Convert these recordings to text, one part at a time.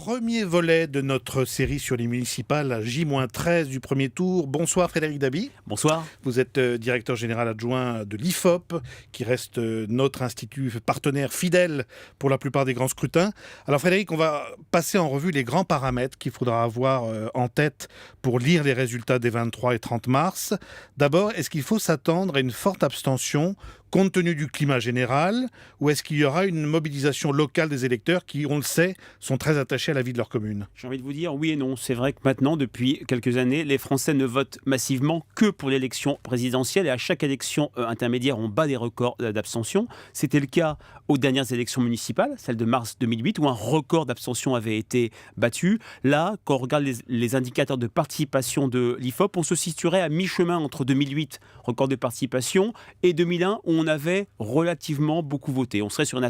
Premier volet de notre série sur les municipales à J-13 du premier tour. Bonsoir Frédéric Dabi. Bonsoir. Vous êtes directeur général adjoint de l'IFOP, qui reste notre institut partenaire fidèle pour la plupart des grands scrutins. Alors Frédéric, on va passer en revue les grands paramètres qu'il faudra avoir en tête pour lire les résultats des 23 et 30 mars. D'abord, est-ce qu'il faut s'attendre à une forte abstention compte tenu du climat général, ou est-ce qu'il y aura une mobilisation locale des électeurs qui, on le sait, sont très attachés à la vie de leur commune? J'ai envie de vous dire oui et non. C'est vrai que maintenant, depuis quelques années, les Français ne votent massivement que pour l'élection présidentielle et à chaque élection intermédiaire, on bat des records d'abstention. C'était le cas aux dernières élections municipales, celle de mars 2008, où un record d'abstention avait été battu. Là, quand on regarde les indicateurs de participation de l'IFOP, on se situerait à mi-chemin entre 2008, record de participation, et 2001, où on avait relativement beaucoup voté. On serait sur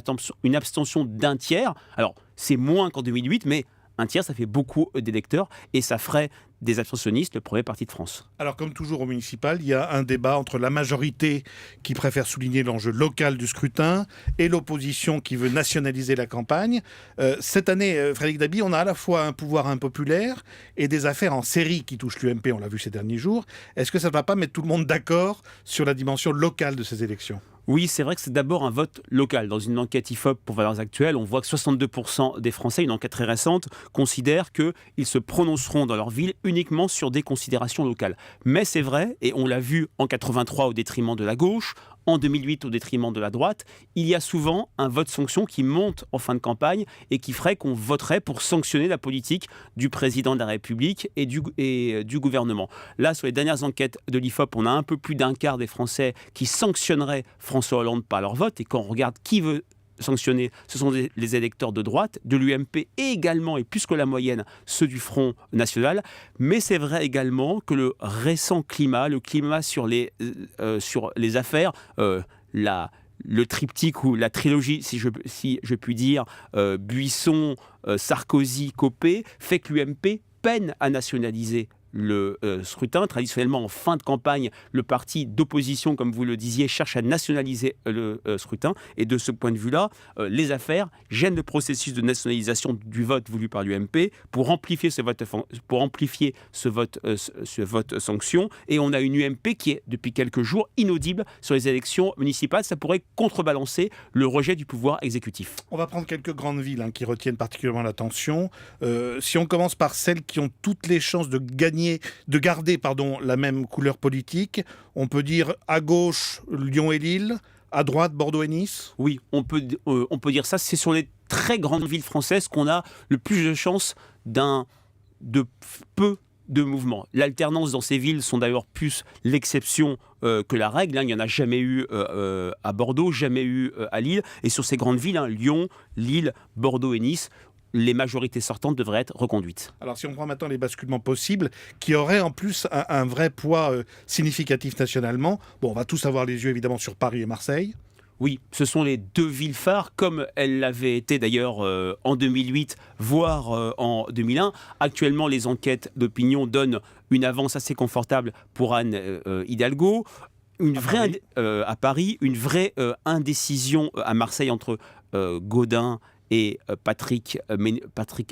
une abstention d'un tiers. Alors, c'est moins qu'en 2008, mais un tiers, ça fait beaucoup d'électeurs et ça ferait des abstentionnistes le premier parti de France. Alors, comme toujours au municipal, il y a un débat entre la majorité qui préfère souligner l'enjeu local du scrutin et l'opposition qui veut nationaliser la campagne. Cette année, Frédéric Dabi, on a à la fois un pouvoir impopulaire et des affaires en série qui touchent l'UMP, on l'a vu ces derniers jours. Est-ce que ça ne va pas mettre tout le monde d'accord sur la dimension locale de ces élections ? Oui, c'est vrai que c'est d'abord un vote local. Dans une enquête IFOP pour Valeurs Actuelles, on voit que 62% des Français, une enquête très récente, considèrent qu'ils se prononceront dans leur ville uniquement sur des considérations locales. Mais c'est vrai, et on l'a vu en 83 au détriment de la gauche, en 2008 au détriment de la droite, il y a souvent un vote sanction qui monte en fin de campagne et qui ferait qu'on voterait pour sanctionner la politique du président de la République et du gouvernement. Là, sur les dernières enquêtes de l'IFOP, on a un peu plus d'un quart des Français qui sanctionneraient François Hollande par leur vote. Et quand on regarde qui veut sanctionnés, ce sont les électeurs de droite, de l'UMP et également, et plus que la moyenne, ceux du Front National. Mais c'est vrai également que le récent climat, le climat sur les affaires, le triptyque ou la trilogie, si je puis dire, Buisson, Sarkozy, Copé, fait que l'UMP peine à nationaliser le scrutin. Traditionnellement, en fin de campagne, le parti d'opposition, comme vous le disiez, cherche à nationaliser le scrutin. Et de ce point de vue-là, les affaires gênent le processus de nationalisation du vote voulu par l'UMP pour amplifier ce vote sanction. Et on a une UMP qui est, depuis quelques jours, inaudible sur les élections municipales. Ça pourrait contrebalancer le rejet du pouvoir exécutif. On va prendre quelques grandes villes qui retiennent particulièrement l'attention. Si on commence par celles qui ont toutes les chances de garder la même couleur politique, on peut dire à gauche Lyon et Lille, à droite Bordeaux et Nice. Oui, on peut dire ça. C'est sur les très grandes villes françaises qu'on a le plus de chances de peu de mouvements. L'alternance dans ces villes sont d'ailleurs plus l'exception que la règle. Il n'y en a jamais eu à Bordeaux, jamais eu à Lille. Et sur ces grandes villes, Lyon, Lille, Bordeaux et Nice, les majorités sortantes devraient être reconduites. Alors si on prend maintenant les basculements possibles, qui auraient en plus un vrai poids significatif nationalement, on va tous avoir les yeux évidemment sur Paris et Marseille. Oui, ce sont les deux villes phares, comme elles l'avaient été d'ailleurs en 2008, voire en 2001. Actuellement, les enquêtes d'opinion donnent une avance assez confortable pour Anne Hidalgo. À Paris, une vraie indécision à Marseille entre Gaudin et Patrick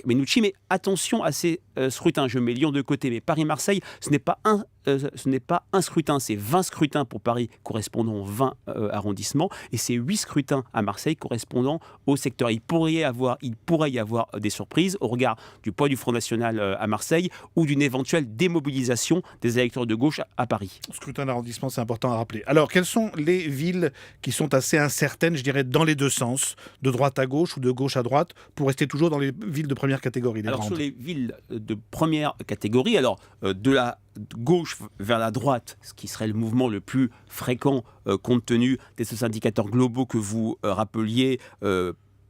Mennucci. Mais attention à ces scrutins. Je mets Lyon de côté, mais Paris-Marseille, ce n'est pas un scrutin, c'est 20 scrutins pour Paris correspondant aux 20 arrondissements et c'est 8 scrutins à Marseille correspondant au secteur. Il pourrait y avoir des surprises au regard du poids du Front National à Marseille ou d'une éventuelle démobilisation des électeurs de gauche à Paris. Scrutin d'arrondissement, c'est important à rappeler. Alors, quelles sont les villes qui sont assez incertaines, je dirais, dans les deux sens, de droite à gauche ou de gauche à droite, pour rester toujours dans les villes de première catégorie, Alors, sur les villes de première catégorie, de la gauche vers la droite, ce qui serait le mouvement le plus fréquent compte tenu de ces indicateurs globaux que vous rappeliez,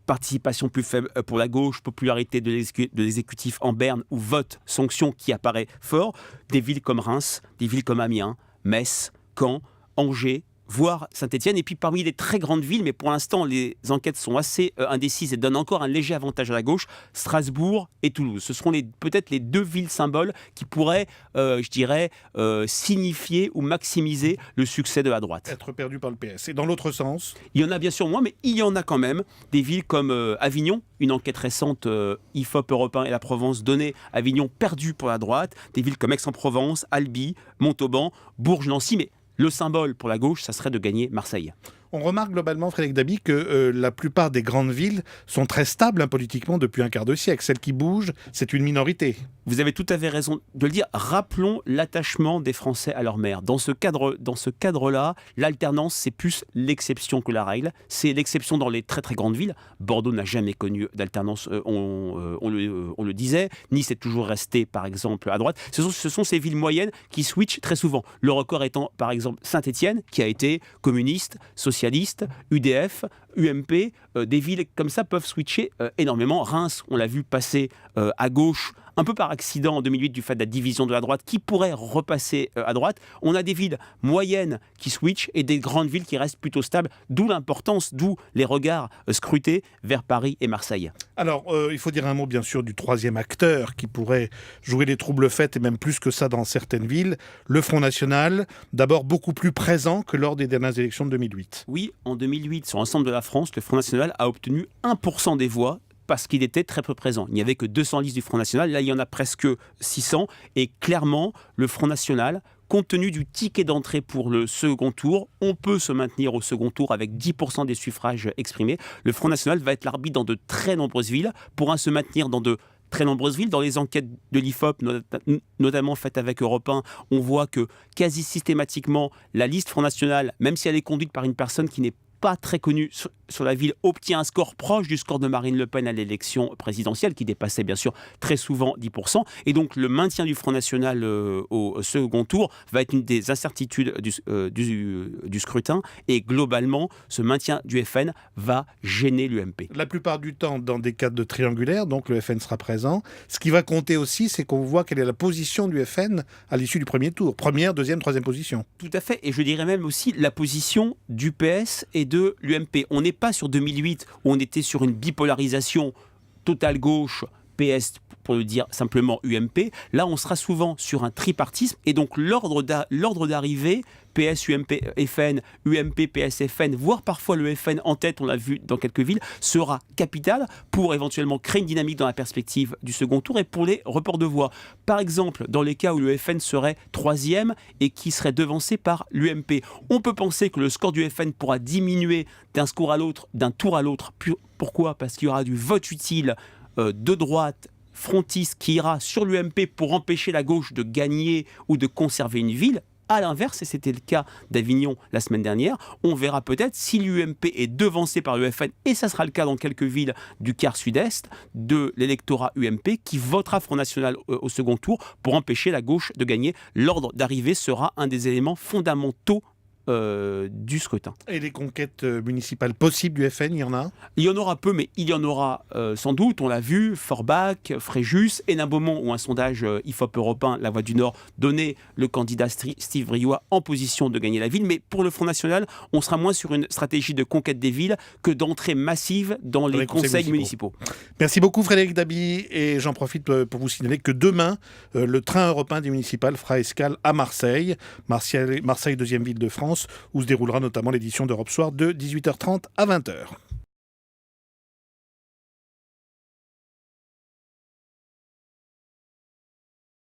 participation plus faible pour la gauche, popularité de l'exécutif en berne ou vote sanction qui apparaît fort, des villes comme Reims, des villes comme Amiens, Metz, Caen, Angers, voire Saint-Étienne. Et puis parmi les très grandes villes, mais pour l'instant les enquêtes sont assez indécises et donnent encore un léger avantage à la gauche, Strasbourg et Toulouse. Ce seront peut-être les 2 villes symboles qui pourraient, signifier ou maximiser le succès de la droite. Être perdu par le PS. Et dans l'autre sens, il y en a bien sûr moins, mais il y en a quand même. Des villes comme Avignon, une enquête récente IFOP Europe 1 et la Provence donnait Avignon perdu pour la droite. Des villes comme Aix-en-Provence, Albi, Montauban, Bourges, Nancy, mais le symbole pour la gauche, ça serait de gagner Marseille. on remarque globalement, Frédéric Dabi, que la plupart des grandes villes sont très stables politiquement depuis un quart de siècle. Celles qui bougent, c'est une minorité. Vous avez tout à fait raison de le dire. Rappelons l'attachement des Français à leur maire. Dans ce cadre-là, l'alternance, c'est plus l'exception que la règle. C'est l'exception dans les très très grandes villes. Bordeaux n'a jamais connu d'alternance, on le disait. Nice est toujours resté, par exemple, à droite. Ce sont ces villes moyennes qui switchent très souvent. Le record étant, par exemple, Saint-Étienne, qui a été communiste, socialiste, UDF, UMP. Des villes comme ça peuvent switcher énormément. Reims, on l'a vu passer à gauche, un peu par accident en 2008 du fait de la division de la droite, qui pourrait repasser à droite. On a des villes moyennes qui switchent et des grandes villes qui restent plutôt stables, d'où l'importance, d'où les regards scrutés vers Paris et Marseille. Alors, il faut dire un mot bien sûr du troisième acteur qui pourrait jouer les troubles faits et même plus que ça dans certaines villes, le Front National, d'abord beaucoup plus présent que lors des dernières élections de 2008. Oui, en 2008, sur l'ensemble de la France, le Front National a obtenu 1% des voix, parce qu'il était très peu présent. Il n'y avait que 200 listes du Front National, là il y en a presque 600, et clairement, le Front National, compte tenu du ticket d'entrée pour le second tour, on peut se maintenir au second tour avec 10% des suffrages exprimés. Le Front National va être l'arbitre dans de très nombreuses villes, pourra se maintenir dans de très nombreuses villes. Dans les enquêtes de l'IFOP, notamment faites avec Europe 1, on voit que quasi systématiquement, la liste Front National, même si elle est conduite par une personne qui n'est pas très connue sur la ville, obtient un score proche du score de Marine Le Pen à l'élection présidentielle, qui dépassait bien sûr très souvent 10%. Et donc le maintien du Front National au second tour va être une des incertitudes du scrutin. Et globalement, ce maintien du FN va gêner l'UMP. La plupart du temps, dans des cadres de triangulaire, donc le FN sera présent. Ce qui va compter aussi, c'est qu'on voit quelle est la position du FN à l'issue du premier tour. Première, deuxième, troisième position. Tout à fait. Et je dirais même aussi la position du PS et de l'UMP. On n'est pas sur 2008 où on était sur une bipolarisation totale gauche, PS pour le dire simplement UMP. Là, on sera souvent sur un tripartisme et donc l'ordre d'arrivée, PS, UMP, FN, UMP, PS, FN, voire parfois le FN en tête, on l'a vu dans quelques villes, sera capital pour éventuellement créer une dynamique dans la perspective du second tour et pour les reports de voix. Par exemple, dans les cas où le FN serait troisième et qui serait devancé par l'UMP, on peut penser que le score du FN pourra diminuer d'un score à l'autre, d'un tour à l'autre. Pourquoi ? Parce qu'il y aura du vote utile de droite, frontiste, qui ira sur l'UMP pour empêcher la gauche de gagner ou de conserver une ville. À l'inverse, et c'était le cas d'Avignon la semaine dernière, on verra peut-être si l'UMP est devancé par le FN, et ça sera le cas dans quelques villes du quart sud-est, de l'électorat UMP qui votera Front National au second tour pour empêcher la gauche de gagner. L'ordre d'arrivée sera un des éléments fondamentaux du scrutin. Et les conquêtes municipales possibles du FN, il y en a ? Il y en aura peu, mais il y en aura sans doute. On l'a vu, Forbach, Fréjus, Hénin-Beaumont, où un sondage IFOP Europe 1, La Voix du Nord, donnait le candidat Steve Briois en position de gagner la ville. Mais pour le Front National, on sera moins sur une stratégie de conquête des villes que d'entrée massive dans les conseils municipaux. Merci beaucoup Frédéric Dabi, et j'en profite pour vous signaler que demain, le train européen des municipales fera escale à Marseille. Marseille, deuxième ville de France, où se déroulera notamment l'édition d'Europe Soir de 18h30 à 20h.